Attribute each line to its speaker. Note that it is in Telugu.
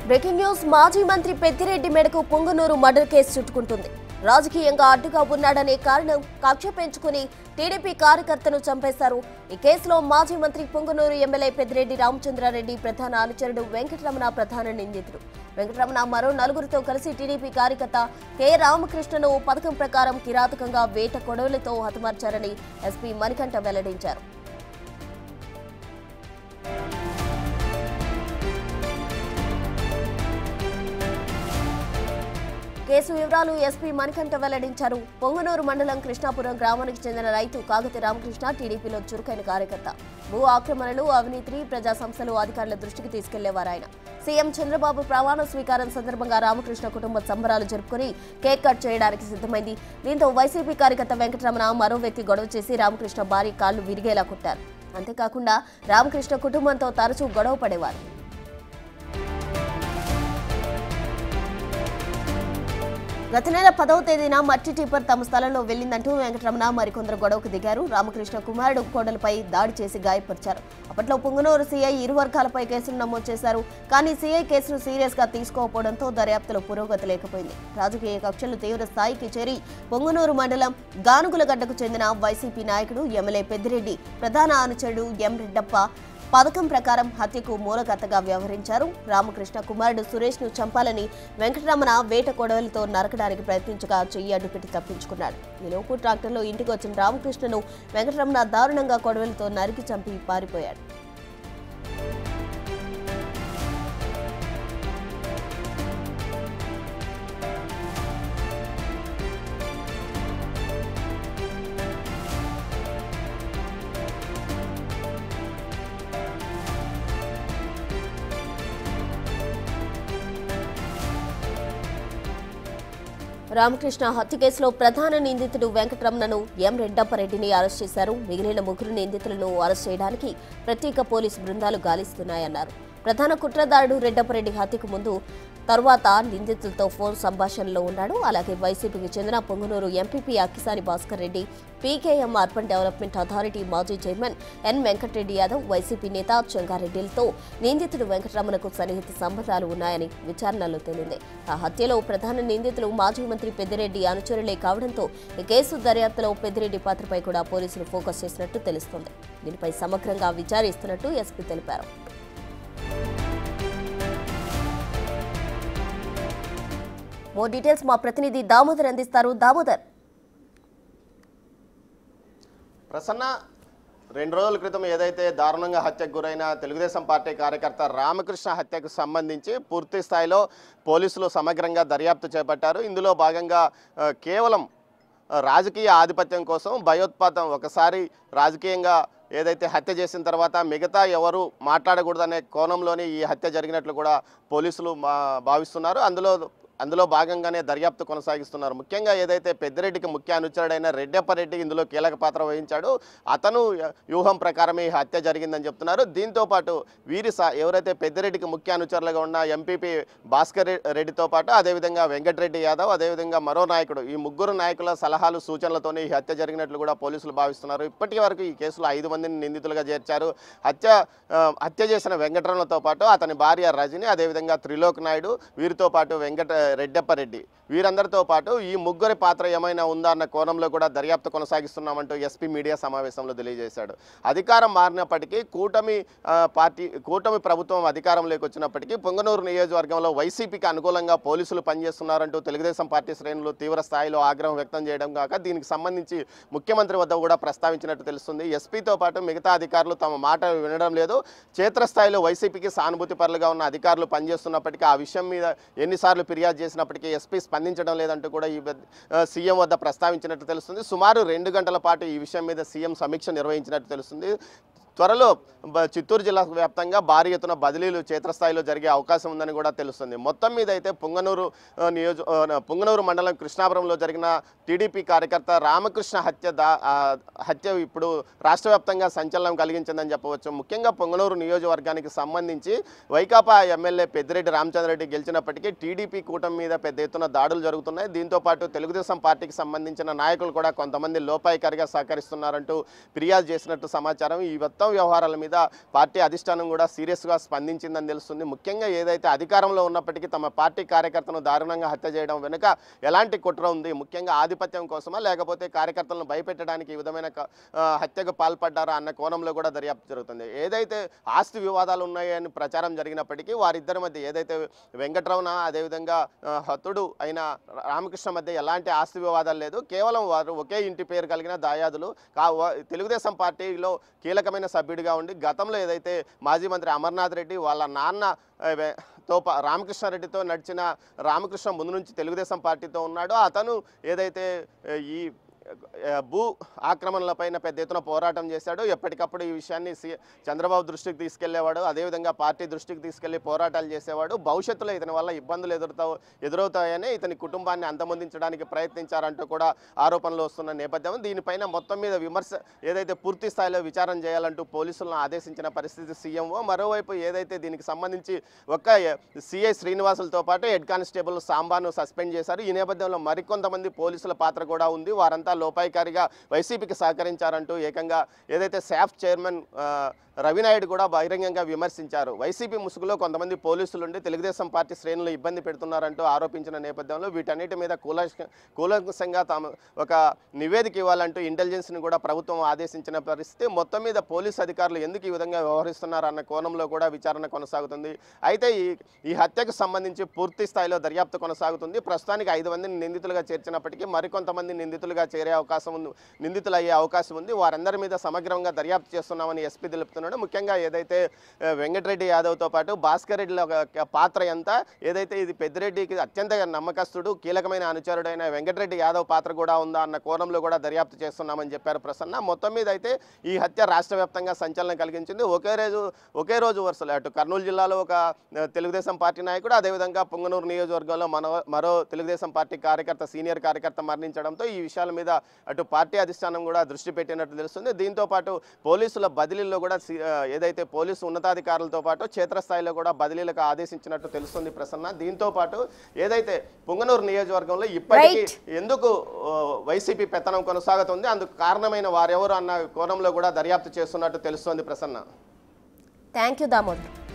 Speaker 1: బ్రేకింగ్ న్యూస్ మాజీ మంత్రి పెద్దిరెడ్డి మెడకు పొంగనూరు మర్డర్ కేసు చుట్టుకుంటుంది. రాజకీయంగా అడ్డుగా ఉన్నాడనే కారణం కక్ష పెంచుకుని టీడీపీ కార్యకర్తను చంపేశారు. ఈ కేసులో మాజీ మంత్రి పొంగనూరు ఎమ్మెల్యే పెద్దిరెడ్డి రామచంద్రారెడ్డి ప్రధాన అనుచరుడు వెంకటరమణ ప్రధాన నిందితుడు. వెంకటరమణ మరో నలుగురితో కలిసి టీడీపీ కార్యకర్త కె రామకృష్ణను పథకం ప్రకారం కిరాతకంగా వేట కొడవలితో హతమార్చారని ఎస్పీ మణికంఠ వెల్లడించారు. కేసు వివరాలు ఎస్పీ మణికంఠ వెల్లడించారు. పొంగనూరు మండలం కృష్ణాపురం గ్రామానికి చెందిన రైతు కాగతి రామకృష్ణ టీడీపీలో చురుకైన కార్యకర్త. భూ ఆక్రమణలు, అవినీతి, ప్రజా సంస్థలు అధికారుల దృష్టికి తీసుకెళ్లేవారు ఆయన. సీఎం చంద్రబాబు ప్రమాణ స్వీకారం సందర్భంగా రామకృష్ణ కుటుంబ సంబరాలు జరుపుకుని కేక్ కట్ చేయడానికి సిద్ధమైంది. దీంతో వైసీపీ కార్యకర్త వెంకటరమణ మరో వ్యక్తి గొడవ చేసి రామకృష్ణ భారీ కాళ్లు విరిగేలా కొట్టారు. అంతేకాకుండా రామకృష్ణ కుటుంబంతో తరచూ గొడవ పడేవారు. గత నెల 10వ తేదీన మట్టి టిప్పర్ తమ స్థలంలో వెళ్లిందంటూ వెంకటరమణ మరికొందరు గొడవకు దిగారు. రామకృష్ణ కుమారుడు కోడలపై దాడి చేసి గాయపరిచారు. అప్పట్లో పొంగనూరు సీఐ ఇరు వర్గాలపై కేసులు నమోదు చేశారు. కానీ సీఐ కేసును సీరియస్ గా తీసుకోకపోవడంతో దర్యాప్తులో పురోగతి లేకపోయింది. రాజకీయ కక్షలు తీవ్ర స్థాయికి చేరి పొంగనూరు మండలం గానుగులగడ్డకు చెందిన వైసీపీ నాయకుడు ఎమ్మెల్యే పెద్దిరెడ్డి ప్రధాన అనుచరుడు ఎం రెడ్డప్ప పథకం ప్రకారం హత్యకు మూలకర్తగా వ్యవహరించారు. రామకృష్ణ కుమారుడు సురేష్ ను చంపాలని వెంకటరమణ వేట కొడవలితో నరకడానికి ప్రయత్నించగా చెయ్యి అడ్డుపెట్టి తప్పించుకున్నాడు. ఈలోపు ట్రాక్టర్లో ఇంటికి వచ్చిన రామకృష్ణను వెంకటరమణ దారుణంగా కొడవలితో నరికి చంపి పారిపోయాడు. రామకృష్ణ హత్య కేసులో ప్రధాన నిందితుడు వెంకటరమణను ఎం రెడ్డప్పరెడ్డిని అరెస్ట్ చేశారు. మిగిలిన ముగ్గురు నిందితులను అరెస్ట్ చేయడానికి ప్రత్యేక పోలీసు బృందాలు గాలిస్తున్నాయన్నారు. ప్రధాన కుట్రదారుడు రెడ్డప్పరెడ్డి హత్యకు ముందు తరువాత నిందితులతో ఫోన్ సంభాషణలో ఉన్నాడు. అలాగే వైసీపీకి చెందిన Punganur MPP Akkisani Bhaskar Reddy, PKM urban development authority మాజీ chairman N Venkatareddy Yadav, YCP నేత చెంగారెడ్డిలతో నిందితుడు వెంకటరమణకు సన్నిహిత సంబంధాలు ఉన్నాయని విచారణలో తేలింది. ఆ హత్యలో ప్రధాన నిందితులు మాజీ మంత్రి పెద్దిరెడ్డి అనుచరులే కావడంతో ఈ కేసు దర్యాప్తులో పెద్దిరెడ్డి పాత్రపై కూడా పోలీసులు ఫోకస్ చేసినట్టు తెలుస్తోంది. దీనిపై సమగ్రంగా విచారిస్తున్నట్టు ఎస్పీ తెలిపారు. మోర్ డీటెయిల్స్ మా ప్రతినిధి దామోదర్ అందిస్తారు. దామోదర్,
Speaker 2: ప్రసన్న, 2 రోజుల క్రితం ఏదైతే దారుణంగా హత్యకు గురైన తెలుగుదేశం పార్టీ కార్యకర్త రామకృష్ణ హత్యకు సంబంధించి పూర్తి స్థాయిలో పోలీసులు సమగ్రంగా దర్యాప్తు చేపట్టారు. ఇందులో భాగంగా కేవలం రాజకీయ ఆధిపత్యం కోసం భయోత్పాతం, ఒకసారి రాజకీయంగా ఏదైతే హత్య చేసిన తర్వాత మిగతా ఎవరు మాట్లాడకూడదనే కోణంలోని ఈ హత్య జరిగినట్లు కూడా పోలీసులు భావిస్తున్నారు. అందులో భాగంగానే దర్యాప్తు కొనసాగిస్తున్నారు. ముఖ్యంగా ఏదైతే పెద్దిరెడ్డికి ముఖ్య అనుచరుడైన రెడ్డప్పరెడ్డి ఇందులో కీలక పాత్ర వహించాడు. అతను వ్యూహం ప్రకారమే ఈ హత్య జరిగిందని చెప్తున్నారు. దీంతోపాటు ఎవరైతే పెద్దిరెడ్డికి ముఖ్య అనుచరులుగా ఉన్న ఎంపీపీ భాస్కర్ రెడ్డితో పాటు అదేవిధంగా వెంకటరెడ్డి యాదవ్, అదేవిధంగా మరో నాయకుడు, ఈ ముగ్గురు నాయకుల సలహాలు సూచనలతోనే ఈ హత్య జరిగినట్లు కూడా పోలీసులు భావిస్తున్నారు. ఇప్పటి వరకు ఈ కేసులో 5 మందిని నిందితులుగా చేర్చారు. హత్య చేసిన వెంకటరమణతో పాటు అతని భార్య రజని, అదేవిధంగా త్రిలోక్ నాయుడు, వీరితో పాటు రెడ్డప్పరెడ్డి, వీరందరితో పాటు ఈ ముగ్గురి పాత్ర ఏమైనా ఉందా అన్న కోణంలో కూడా దర్యాప్తు కొనసాగిస్తున్నామంటూ ఎస్పీ మీడియా సమావేశంలో తెలియజేశాడు. అధికారం మారినప్పటికీ కూటమి ప్రభుత్వం అధికారంలోకి వచ్చినప్పటికీ పొంగనూరు నియోజకవర్గంలో వైసీపీకి అనుకూలంగా పోలీసులు పనిచేస్తున్నారంటూ తెలుగుదేశం పార్టీ శ్రేణులు తీవ్ర స్థాయిలో ఆగ్రహం వ్యక్తం చేయడం కాక దీనికి సంబంధించి ముఖ్యమంత్రి వద్ద కూడా ప్రస్తావించినట్టు తెలుస్తుంది. ఎస్పీతో పాటు మిగతా అధికారులు తమ మాట వినడం లేదు. క్షేత్రస్థాయిలో వైసీపీకి సానుభూతి పరులుగా ఉన్న అధికారులు పనిచేస్తున్నప్పటికీ ఆ విషయం మీద ఎన్నిసార్లు ఫిర్యాదు చేసినప్పటికీ ఎస్పీ స్పందించడం లేదంటూ కూడా ఈ సీఎం వద్ద ప్రస్తావించినట్టు తెలుస్తుంది. సుమారు 2 గంటల పాటు ఈ విషయం మీద సీఎం సమీక్ష నిర్వహించినట్టు తెలుస్తుంది. త్వరలో చిత్తూరు జిల్లా వ్యాప్తంగా భారీ ఎత్తున బదిలీలు క్షేత్రస్థాయిలో జరిగే అవకాశం ఉందని కూడా తెలుస్తుంది. మొత్తం మీద అయితే పొంగనూరు మండలం కృష్ణాపురంలో జరిగిన టీడీపీ కార్యకర్త రామకృష్ణ హత్య ఇప్పుడు రాష్ట్ర వ్యాప్తంగా సంచలనం కలిగించిందని చెప్పవచ్చు. ముఖ్యంగా పొంగనూరు నియోజకవర్గానికి సంబంధించి వైకాపా ఎమ్మెల్యే పెద్దిరెడ్డి రామచంద్రారెడ్డి గెలిచినప్పటికీ టీడీపీ కూటమి మీద పెద్ద ఎత్తున దాడులు జరుగుతున్నాయి. దీంతోపాటు తెలుగుదేశం పార్టీకి సంబంధించిన నాయకులు కూడా కొంతమంది లోపాయికారిగా సహకరిస్తున్నారంటూ ఫిర్యాదు చేసినట్టు సమాచారం. ఈ మొత్తం మొత్తం వ్యవహారాల మీద పార్టీ అధిష్టానం కూడా సీరియస్గా స్పందించిందని తెలుస్తుంది. ముఖ్యంగా ఏదైతే అధికారంలో ఉన్నప్పటికీ తమ పార్టీ కార్యకర్తను దారుణంగా హత్య చేయడం వెనుక ఎలాంటి కుట్ర ఉంది, ముఖ్యంగా ఆధిపత్యం కోసమా లేకపోతే కార్యకర్తలను భయపెట్టడానికి ఈ విధమైన హత్యకు పాల్పడ్డారా అన్న కోణంలో కూడా దర్యాప్తు జరుగుతుంది. ఏదైతే ఆస్తి వివాదాలు ఉన్నాయని ప్రచారం జరిగినప్పటికీ వారిద్దరి మధ్య ఏదైతే వెంకటరమణ అదేవిధంగా హతుడు అయిన రామకృష్ణ మధ్య ఎలాంటి ఆస్తి వివాదాలు లేదు. కేవలం వారు ఒకే ఇంటి పేరు కలిగిన దాయాదులు. తెలుగుదేశం పార్టీలో కీలకమైన సభ్యుడిగా ఉండి గతంలో ఏదైతే మాజీ మంత్రి అమర్నాథ్ రెడ్డి వాళ్ళ నాన్న రామకృష్ణారెడ్డితో నడిచిన రామకృష్ణ ముందు నుంచి తెలుగుదేశం పార్టీతో ఉన్నాడు. అతను ఏదైతే ఈ భూ ఆక్రమణలపైన పెద్ద ఎత్తున పోరాటం చేశాడు. ఎప్పటికప్పుడు ఈ విషయాన్ని చంద్రబాబు దృష్టికి తీసుకెళ్లేవాడు. అదేవిధంగా పార్టీ దృష్టికి తీసుకెళ్లి పోరాటాలు చేసేవాడు. భవిష్యత్తులో ఇతని వల్ల ఇబ్బందులు ఎదురవుతాయని ఇతని కుటుంబాన్ని అంతమొందించడానికి ప్రయత్నించారంటూ కూడా ఆరోపణలు వస్తున్న నేపథ్యం. దీనిపైన మొత్తం మీద విమర్శ ఏదైతే పూర్తి స్థాయిలో విచారణ చేయాలంటూ పోలీసులను ఆదేశించిన పరిస్థితి సీఎంఓ. మరోవైపు ఏదైతే దీనికి సంబంధించి ఒక్క సిఐ శ్రీనివాసులతో పాటు హెడ్ కానిస్టేబుల్ సాంబాను సస్పెండ్ చేశారు. ఈ నేపథ్యంలో మరికొంతమంది పోలీసుల పాత్ర కూడా ఉంది. వారంతా లోపాయికారిగా వైసీపీకి సహకరించారంటూ ఏకంగా ఏదైతే శాఫ్ చైర్మన్ రవినాయుడు కూడా బహిరంగంగా విమర్శించారు. వైసీపీ ముసుగులో కొంతమంది పోలీసులుండి తెలుగుదేశం పార్టీ శ్రేణులు ఇబ్బంది పెడుతున్నారంటూ ఆరోపించిన నేపథ్యంలో వీటన్నిటి మీద కూలంకషంగా తాము ఒక నివేదిక ఇవ్వాలంటూ ఇంటెలిజెన్స్ని కూడా ప్రభుత్వం ఆదేశించిన పరిస్థితి. మొత్తం మీద పోలీసు అధికారులు ఎందుకు ఈ విధంగా వ్యవహరిస్తున్నారు అన్న కోణంలో కూడా విచారణ కొనసాగుతుంది. అయితే ఈ హత్యకు సంబంధించి పూర్తి స్థాయిలో దర్యాప్తు కొనసాగుతుంది. ప్రస్తుతానికి 5 మందిని నిందితులుగా చేర్చినప్పటికీ మరికొంతమంది నిందితులుగా చేరే అవకాశం ఉంది, నిందితులు అయ్యే అవకాశం ఉంది. వారందరి మీద సమగ్రంగా దర్యాప్తు చేస్తున్నామని ఎస్పీ తెలుపుతున్నారు. ముఖ్యంగా ఏదైతే వెంకటరెడ్డి యాదవ్తో పాటు భాస్కర్ రెడ్డిల పాత్ర ఎంత, ఏదైతే ఇది పెద్దిరెడ్డికి అత్యంత నమ్మకస్తుడు కీలకమైన అనుచరుడైన వెంకటరెడ్డి యాదవ్ పాత్ర కూడా ఉందా అన్న కోణంలో కూడా దర్యాప్తు చేస్తున్నామని చెప్పారు ప్రసన్న. మొత్తం మీద అయితే ఈ హత్య రాష్ట్ర వ్యాప్తంగా సంచలనం కలిగించింది. ఒకే రోజు వరుసలో అటు కర్నూలు జిల్లాలో ఒక తెలుగుదేశం పార్టీ నాయకుడు, అదేవిధంగా పుంగనూరు నియోజకవర్గంలో మరో తెలుగుదేశం పార్టీ సీనియర్ కార్యకర్త మరణించడంతో ఈ విషయాల మీద అటు పార్టీ అధిష్టానం కూడా దృష్టి పెట్టినట్టు తెలుస్తుంది. దీంతో పాటు పోలీసుల బదిలీల్లో కూడా ఏదైతే పోలీసు ఉన్నతాధికారులతో పాటు క్షేత్రస్థాయిలో కూడా బదిలీలకు ఆదేశించినట్టు తెలుస్తుంది ప్రసన్న. దీంతో పాటు ఏదైతే పుంగనూరు నియోజకవర్గంలో ఇప్పటికీ ఎందుకు వైసీపీ పెత్తనం కొనసాగుతుంది, అందుకు కారణమైన వారెవరు అన్న కోణంలో కూడా దర్యాప్తు చేస్తున్నట్టు తెలుస్తోంది ప్రసన్న.
Speaker 1: Thank you Damodar.